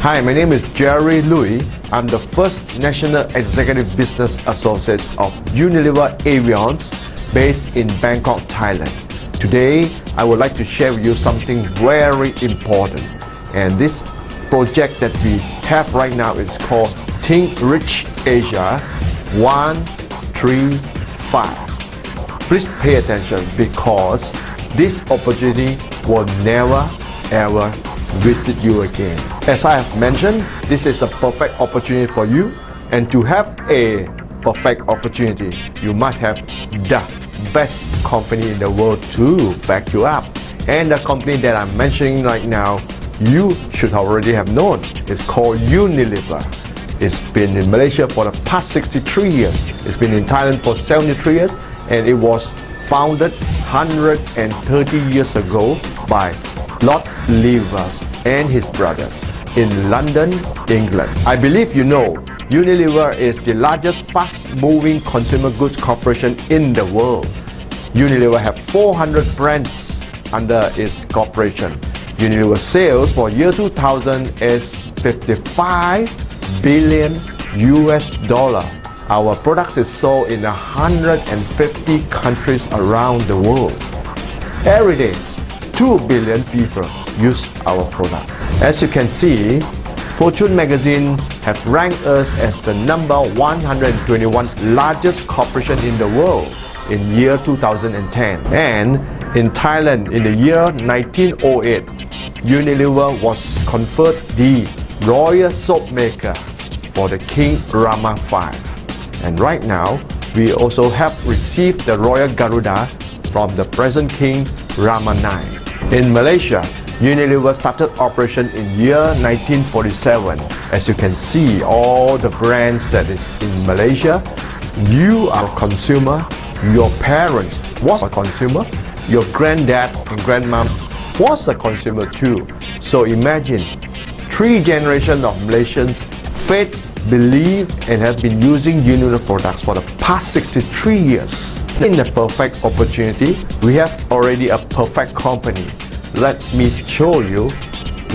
Hi, my name is Jerry Louis. I'm the first National Executive Business Associate of Unilever Aviance based in Bangkok, Thailand. Today, I would like to share with you something very important. And this project that we have right now is called Think Rich Asia 135. Please pay attention because this opportunity will never ever visit you again. As I have mentioned, this is a perfect opportunity for you, and to have a perfect opportunity, you must have the best company in the world to back you up. And the company that I'm mentioning right now, you should already have known. It's called Unilever. It's been in Malaysia for the past 63 years. It's been in Thailand for 73 years, and it was founded 130 years ago by Lord Lever and his brothers in London, England. I believe you know Unilever is the largest fast-moving consumer goods corporation in the world. Unilever has 400 brands under its corporation. Unilever sales for year 2000 is 55 billion US dollar. Our products is sold in 150 countries around the world. Every day, 2 billion people use our product. As you can see, Fortune magazine have ranked us as the number 121 largest corporation in the world in year 2010. And in Thailand, in the year 1908, Unilever was conferred the Royal Soap Maker for the King Rama V. And right now, we also have received the Royal Garuda from the present King Rama IX. In Malaysia, Unilever started operation in year 1947. As you can see, all the brands that is in Malaysia, you are a consumer, your parents was a consumer, your granddad and grandmom was a consumer too. So imagine, 3 generations of Malaysians faith, believe and have been using Unilever products for the past 63 years. In the perfect opportunity, we have already a perfect company. Let me show you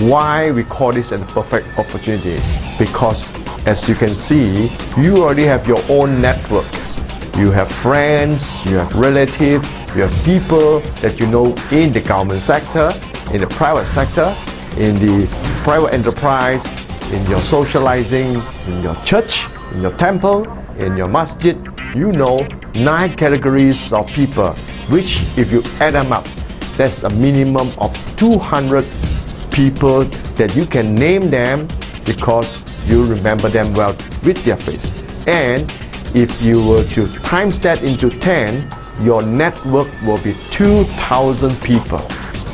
why we call this a perfect opportunity. Because as you can see, you already have your own network. You have friends, you have relatives, you have people that you know in the government sector, in the private sector, in the private enterprise, in your socializing, in your church, in your temple, in your masjid. You know 9 categories of people, which if you add them up, that's a minimum of 200 people that you can name them because you remember them well with their face. And if you were to times that into 10, your network will be 2,000 people.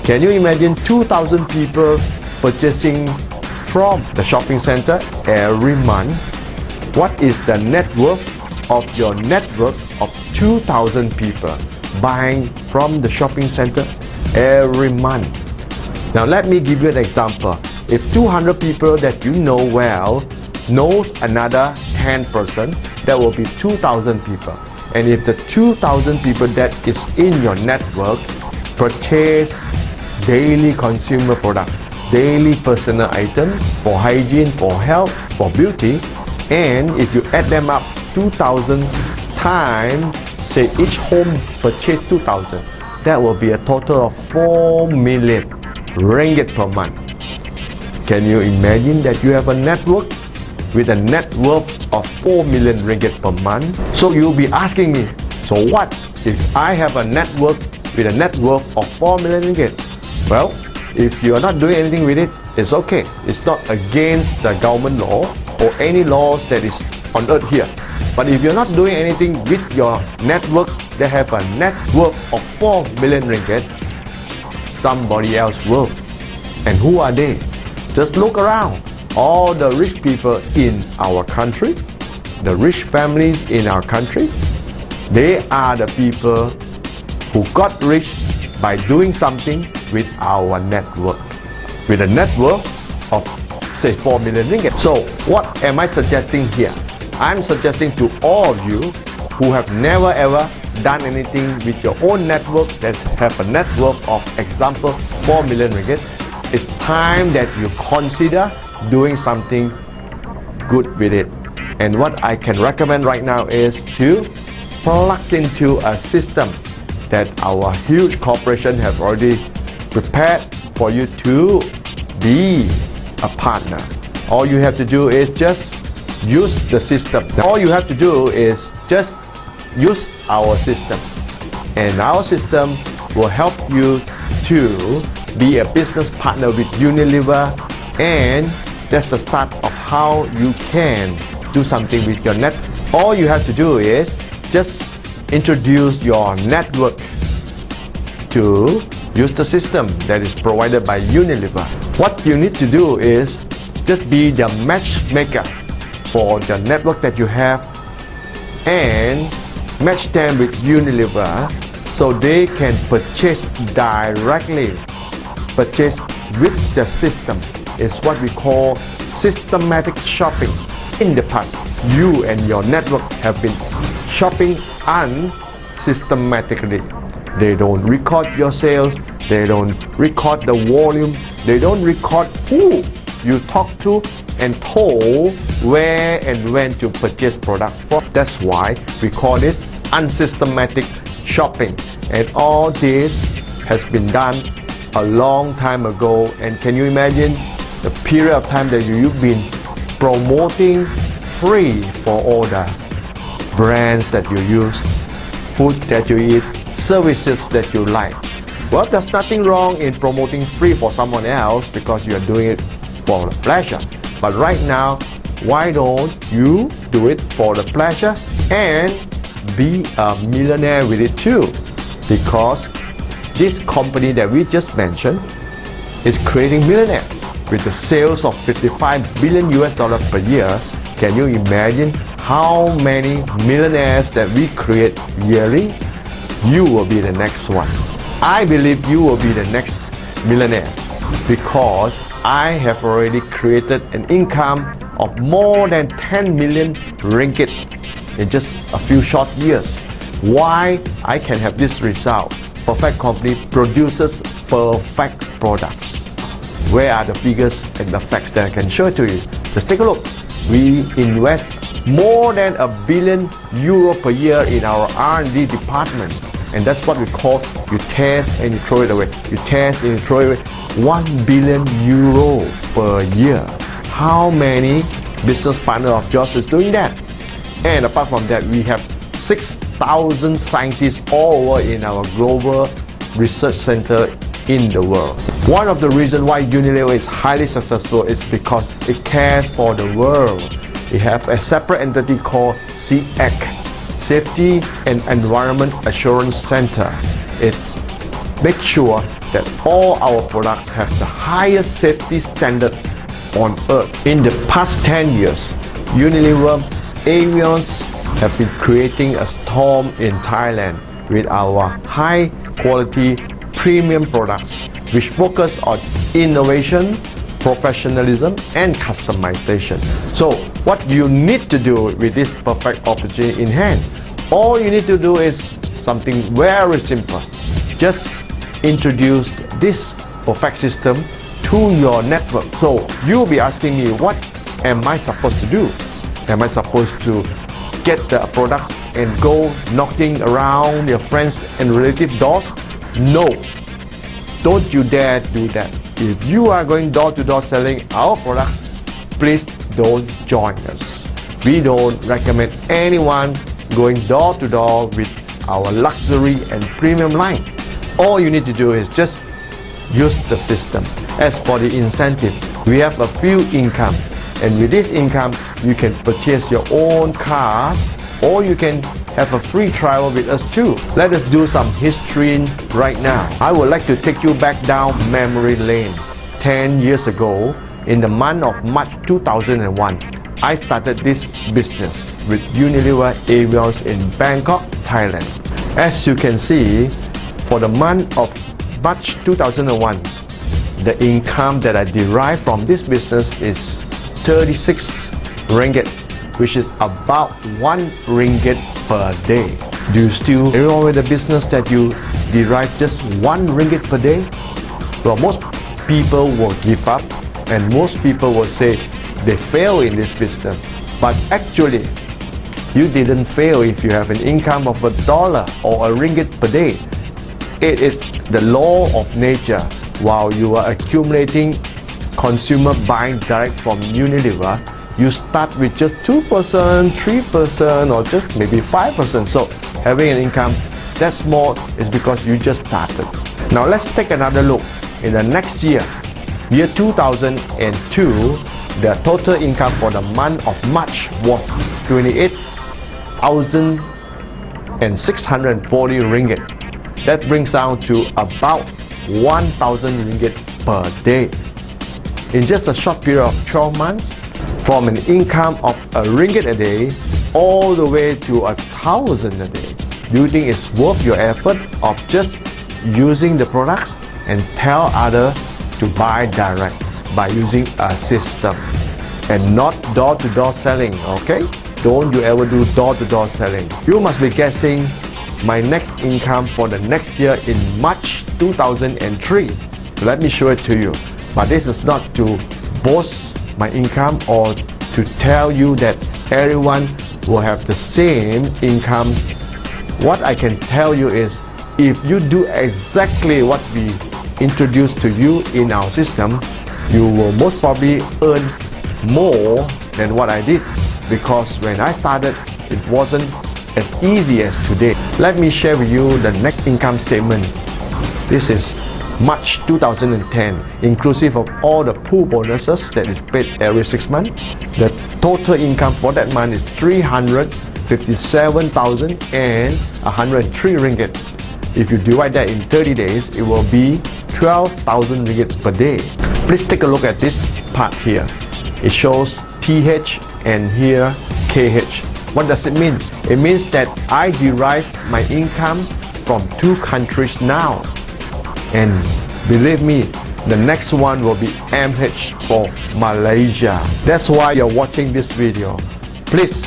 Can you imagine 2,000 people purchasing from the shopping center every month? What is the net worth of your network of 2,000 people buying from the shopping center every month? Now let me give you an example. If 200 people that you know well knows another 10%, that will be 2,000 people. And if the 2,000 people that is in your network purchase daily consumer products, daily personal items for hygiene, for health, for beauty, and if you add them up 2,000 times, say each home purchase 2,000, that will be a total of 4 million ringgit per month. Can you imagine that you have a network with a net worth of 4 million ringgit per month? So you'll be asking me, so what if I have a network with a net worth of 4 million ringgit? Well, if you are not doing anything with it, it's okay. It's not against the government law or any laws that is on earth here. But if you're not doing anything with your network that have a net worth of 4 million ringgit, somebody else will. And who are they? Just look around. All the rich people in our country, the rich families in our country, they are the people who got rich by doing something with our network, with a net worth of say 4 million ringgit. So what am I suggesting here? I'm suggesting to all of you who have never ever done anything with your own network that have a net worth of example 4 million ringgit, it's time that you consider doing something good with it. And what I can recommend right now is to plug into a system that our huge corporation have already prepared for you to be a partner. All you have to do is just use the system. All you have to do is just use our system, and our system will help you to be a business partner with Unilever, and that's the start of how you can do something with your net. All you have to do is just introduce your network to use the system that is provided by Unilever. What you need to do is just be the matchmaker for the network that you have and match them with Unilever so they can purchase directly. Purchase with the system is what we call systematic shopping. In the past, you and your network have been shopping unsystematically. They don't record your sales, they don't record the volume, they don't record who you talk to and told where and when to purchase products from. That's why we call it unsystematic shopping. And all this has been done a long time ago. And can you imagine the period of time that you've been promoting free for all the brands that you use, food that you eat, services that you like? Well, there's nothing wrong in promoting free for someone else because you are doing it for the pleasure. But right now, why don't you do it for the pleasure and be a millionaire with it too? Because this company that we just mentioned is creating millionaires with the sales of $55 billion per year. Can you imagine how many millionaires that we create yearly? You will be the next one. I believe you will be the next millionaire because I have already created an income of more than 10 million ringgit in just a few short years. Why I can have this result? Perfect Company produces perfect products. Where are the figures and the facts that I can show to you? Just take a look. We invest more than €1 billion per year in our R&D department. And that's what we call you test and you throw it away. You test and you throw it away. €1 billion per year. How many business partners of yours is doing that? And apart from that, we have 6,000 scientists all over in our global research center in the world. One of the reasons why Unilever is highly successful is because it cares for the world. We have a separate entity called SEAC, Safety and Environment Assurance Center. It makes sure that all our products have the highest safety standard on earth. In the past 10 years, Unilever Aviance have been creating a storm in Thailand with our high quality premium products which focus on innovation, professionalism and customization. So what you need to do with this perfect opportunity in hand? All you need to do is something very simple. Just introduce this perfect system to your network. So you'll be asking me, what am I supposed to do? Am I supposed to get the products and go knocking around your friends and relative doors? No, don't you dare do that. If you are going door to door selling our products, please don't join us. We don't recommend anyone going door to door with our luxury and premium line. All you need to do is just use the system. As for the incentive, we have a few income, and with this income you can purchase your own cars or you can have a free trial with us too. Let us do some history right now. I would like to take you back down memory lane. 10 years ago, in the month of March 2001, I started this business with Unilever Aviance in Bangkok, Thailand. As you can see, for the month of March 2001, the income that I derived from this business is 36 ringgit, which is about 1 ringgit per day. Do you still remember the business that you derive just 1 ringgit per day? Well, most people will give up And most people will say they fail in this business. But actually, you didn't fail if you have an income of $1 or a ringgit per day. It is the law of nature. While you are accumulating consumer buying direct from Unilever, you start with just 2%, 3%, or just maybe 5%. So having an income that small is because you just started. Now let's take another look. In the next year 2002, the total income for the month of March was 28,640 ringgit. That brings down to about 1,000 ringgit per day. In just a short period of 12 months, from an income of a ringgit a day all the way to 1,000 a day. Do you think it's worth your effort of just using the products and tell others to buy direct by using a system and not door-to-door selling? Okay, don't you ever do door-to-door selling. You must be guessing my next income for the next year in March 2003. Let me show it to you. But this is not to boast my income or to tell you that everyone will have the same income. What I can tell you is, if you do exactly what we introduced to you in our system, you will most probably earn more than what I did, because when I started it wasn't as easy as today. Let me share with you the next income statement. This is March 2010, inclusive of all the pool bonuses that is paid every 6 months. The total income for that month is 357,103 ringgit. If you divide that in 30 days, it will be 12,000 ringgit per day. Please take a look at this part here. It shows PH and here KH. What does it mean? It means that I derive my income from 2 countries now. And believe me, the next one will be MH for Malaysia. That's why you're watching this video. Please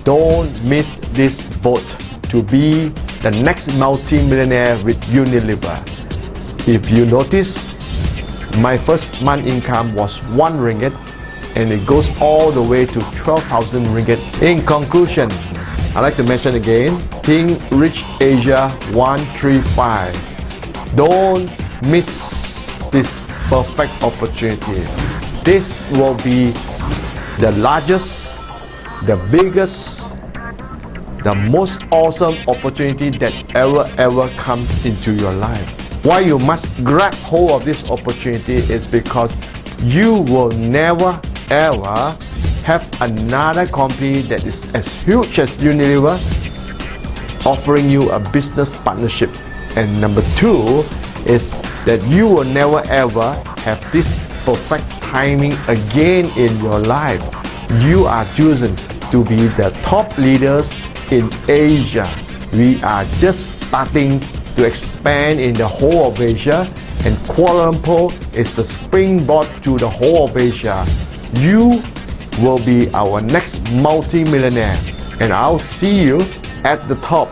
don't miss this boat to be the next multi-millionaire with Unilever. If you notice, my first month income was 1 ringgit and it goes all the way to 12,000 ringgit. In conclusion, I'd like to mention again, Think Rich Asia 135. Don't miss this perfect opportunity. This will be the largest, the biggest, the most awesome opportunity that ever comes into your life. Why you must grab hold of this opportunity is because you will never ever have another company that is as huge as Unilever offering you a business partnership. And number 2 is that you will never ever have this perfect timing again in your life. You are chosen to be the top leaders in Asia. We are just starting to expand in the whole of Asia, and Kuala Lumpur is the springboard to the whole of Asia. You will be our next multi-millionaire, and I'll see you at the top.